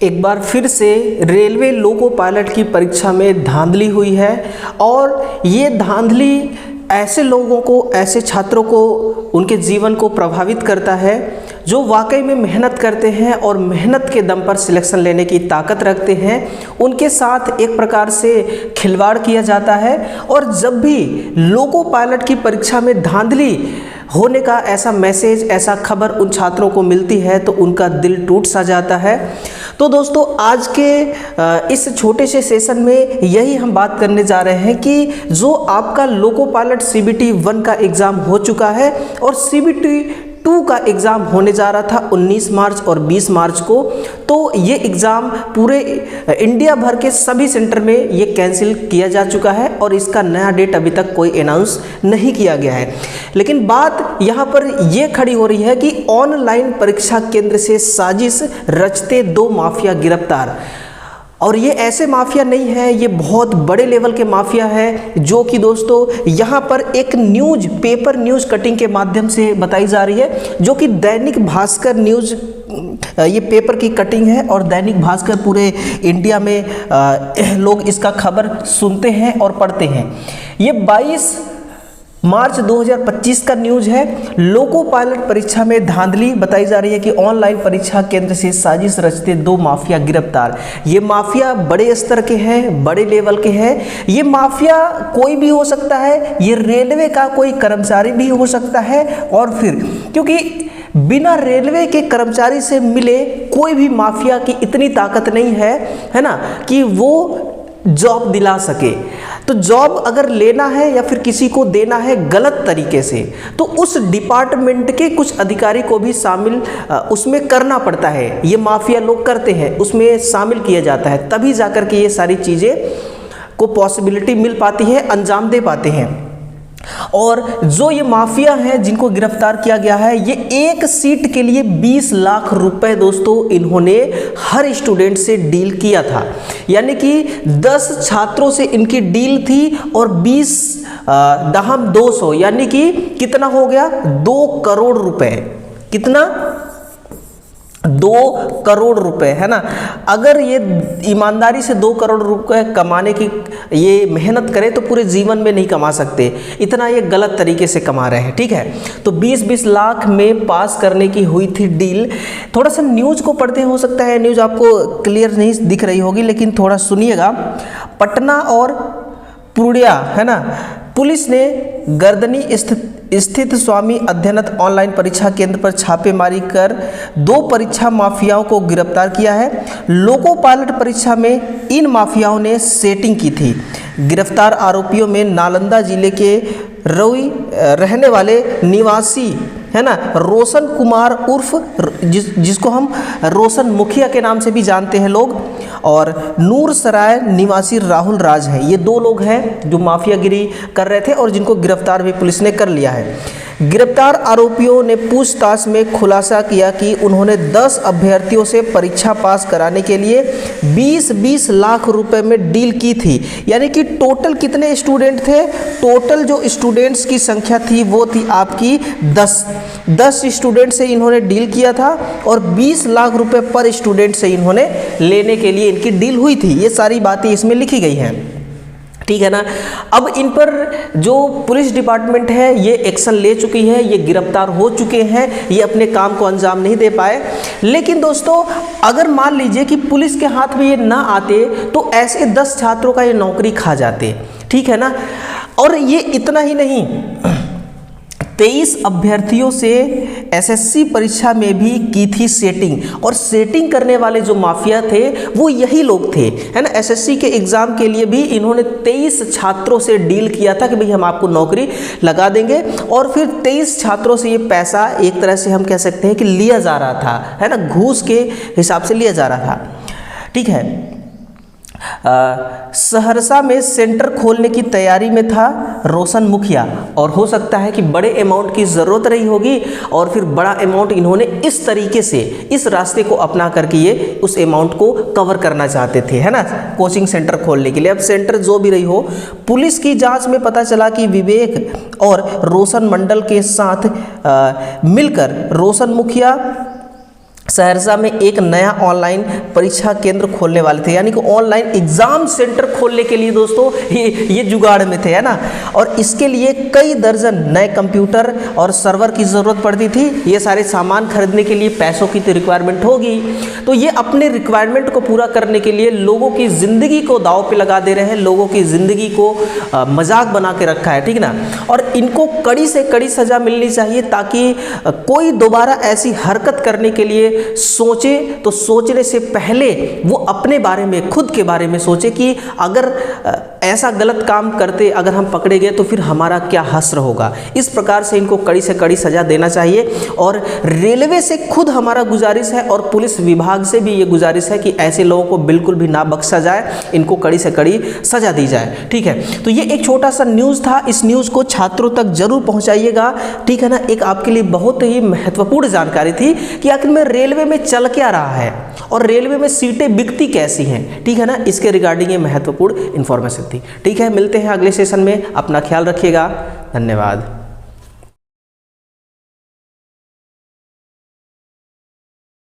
एक बार फिर से रेलवे लोको पायलट की परीक्षा में धांधली हुई है और ये धांधली ऐसे लोगों को, ऐसे छात्रों को, उनके जीवन को प्रभावित करता है जो वाकई में मेहनत करते हैं और मेहनत के दम पर सिलेक्शन लेने की ताकत रखते हैं। उनके साथ एक प्रकार से खिलवाड़ किया जाता है और जब भी लोको पायलट की परीक्षा में धांधली होने का ऐसा मैसेज, ऐसा खबर उन छात्रों को मिलती है तो उनका दिल टूट सा जाता है। तो दोस्तों, आज के इस छोटे से सेशन में यही हम बात करने जा रहे हैं कि जो आपका लोको पायलट CBT 1 का एग्ज़ाम हो चुका है और CBT 2 का एग्ज़ाम होने जा रहा था 19 मार्च और 20 मार्च को, तो ये एग्ज़ाम पूरे इंडिया भर के सभी सेंटर में ये कैंसिल किया जा चुका है और इसका नया डेट अभी तक कोई अनाउंस नहीं किया गया है। लेकिन बात यहाँ पर ये खड़ी हो रही है कि ऑनलाइन परीक्षा केंद्र से साजिश रचते 2 माफिया गिरफ्तार। और ये ऐसे माफिया नहीं है, ये बहुत बड़े लेवल के माफिया है जो कि दोस्तों यहाँ पर एक न्यूज़ पेपर न्यूज़ कटिंग के माध्यम से बताई जा रही है, जो कि दैनिक भास्कर न्यूज़ ये पेपर की कटिंग है और दैनिक भास्कर पूरे इंडिया में लोग इसका खबर सुनते हैं और पढ़ते हैं। ये 22 मार्च 2025 का न्यूज़ है। लोको पायलट परीक्षा में धांधली बताई जा रही है कि ऑनलाइन परीक्षा केंद्र से साजिश रचते 2 माफिया गिरफ्तार। ये माफिया बड़े स्तर के हैं, बड़े लेवल के हैं। ये माफिया कोई भी हो सकता है, ये रेलवे का कोई कर्मचारी भी हो सकता है और फिर क्योंकि बिना रेलवे के कर्मचारी से मिले कोई भी माफिया की इतनी ताकत नहीं है ना, कि वो जॉब दिला सके। तो जॉब अगर लेना है या फिर किसी को देना है गलत तरीके से, तो उस डिपार्टमेंट के कुछ अधिकारी को भी शामिल उसमें करना पड़ता है। ये माफिया लोग करते हैं, उसमें शामिल किया जाता है, तभी जाकर के ये सारी चीज़ें को पॉसिबिलिटी मिल पाती है, अंजाम दे पाते हैं। और जो ये माफिया हैं जिनको गिरफ्तार किया गया है, ये एक सीट के लिए 20 लाख रुपए दोस्तों इन्होंने हर स्टूडेंट से डील किया था। यानी कि 10 छात्रों से इनकी डील थी और 20 दहम 200 यानी कि कितना हो गया, 2 करोड़ रुपए। कितना? 2 करोड़ रुपए, है ना। अगर ये ईमानदारी से 2 करोड़ रुपए कमाने की ये मेहनत करें तो पूरे जीवन में नहीं कमा सकते, इतना ये गलत तरीके से कमा रहे हैं, ठीक है। तो 20-20 लाख में पास करने की हुई थी डील। थोड़ा सा न्यूज़ को पढ़ते हो सकता है न्यूज़ आपको क्लियर नहीं दिख रही होगी, लेकिन थोड़ा सुनिएगा। पटना और पूर्णिया, है ना, पुलिस ने गर्दनी स्थित स्वामी अध्ययनत ऑनलाइन परीक्षा केंद्र पर छापेमारी कर 2 परीक्षा माफियाओं को गिरफ्तार किया है। लोको पायलट परीक्षा में इन माफियाओं ने सेटिंग की थी। गिरफ्तार आरोपियों में नालंदा जिले के रौई रहने वाले निवासी, है ना, रोशन कुमार उर्फ जिसको हम रोशन मुखिया के नाम से भी जानते हैं लोग, और नूर सराय निवासी राहुल राज हैं। ये 2 लोग हैं जो माफियागिरी कर रहे थे और जिनको गिरफ्तार भी पुलिस ने कर लिया है। गिरफ्तार आरोपियों ने पूछताछ में खुलासा किया कि उन्होंने 10 अभ्यर्थियों से परीक्षा पास कराने के लिए 20-20 लाख रुपए में डील की थी। यानी कि टोटल कितने स्टूडेंट थे? टोटल जो स्टूडेंट्स की संख्या थी वो थी आपकी 10 स्टूडेंट से इन्होंने डील किया था और 20 लाख रुपए पर स्टूडेंट से इन्होंने लेने के लिए इनकी डील हुई थी। ये सारी बातें इसमें लिखी गई हैं, ठीक है ना। अब इन पर जो पुलिस डिपार्टमेंट है ये एक्शन ले चुकी है, ये गिरफ्तार हो चुके हैं, ये अपने काम को अंजाम नहीं दे पाए। लेकिन दोस्तों, अगर मान लीजिए कि पुलिस के हाथ में ये ना आते तो ऐसे 10 छात्रों का ये नौकरी खा जाते, ठीक है ना। और ये इतना ही नहीं, 23 अभ्यर्थियों से SSC परीक्षा में भी की थी सेटिंग, और सेटिंग करने वाले जो माफिया थे वो यही लोग थे, है ना। SSC के एग्ज़ाम के लिए भी इन्होंने 23 छात्रों से डील किया था कि भाई हम आपको नौकरी लगा देंगे, और फिर 23 छात्रों से ये पैसा एक तरह से हम कह सकते हैं कि लिया जा रहा था, है ना, घूस के हिसाब से लिया जा रहा था, ठीक है। सहरसा में सेंटर खोलने की तैयारी में था रोशन मुखिया, और हो सकता है कि बड़े अमाउंट की ज़रूरत रही होगी और फिर बड़ा अमाउंट इन्होंने इस तरीके से, इस रास्ते को अपना करके ये उस अमाउंट को कवर करना चाहते थे, है ना, कोचिंग सेंटर खोलने के लिए। अब सेंटर जो भी रही हो, पुलिस की जांच में पता चला कि विवेक और रोशन मंडल के साथ मिलकर रोशन मुखिया सहरसा में एक नया ऑनलाइन परीक्षा केंद्र खोलने वाले थे, यानी कि ऑनलाइन एग्जाम सेंटर खोलने के लिए दोस्तों ये जुगाड़ में थे, है ना। और इसके लिए कई दर्जन नए कंप्यूटर और सर्वर की ज़रूरत पड़ती थी। ये सारे सामान खरीदने के लिए पैसों की तो रिक्वायरमेंट होगी, तो ये अपने रिक्वायरमेंट को पूरा करने के लिए लोगों की ज़िंदगी को दांव पे लगा दे रहे हैं, लोगों की ज़िंदगी को मजाक बना के रखा है, ठीक ना। और इनको कड़ी से कड़ी सज़ा मिलनी चाहिए ताकि कोई दोबारा ऐसी हरकत करने के लिए सोचे तो सोचने से पहले वो अपने बारे में, खुद के बारे में सोचे कि अगर ऐसा गलत काम करते अगर हम पकड़े गए तो फिर हमारा क्या हश्र होगा। इस प्रकार से इनको कड़ी से कड़ी सज़ा देना चाहिए। और रेलवे से खुद हमारा गुजारिश है और पुलिस विभाग से भी ये गुजारिश है कि ऐसे लोगों को बिल्कुल भी ना बख्शा जाए, इनको कड़ी से कड़ी सज़ा दी जाए, ठीक है। तो ये एक छोटा सा न्यूज़ था, इस न्यूज़ को छात्रों तक जरूर पहुँचाइएगा, ठीक है ना। एक आपके लिए बहुत ही महत्वपूर्ण जानकारी थी कि आखिर में रेलवे में चल क्या रहा है और रेलवे में सीटें बिकती कैसी हैं, ठीक है ना। इसके रिगार्डिंग ये महत्वपूर्ण इन्फॉर्मेशन थी, ठीक है। मिलते हैं अगले सेशन में, अपना ख्याल रखिएगा, धन्यवाद।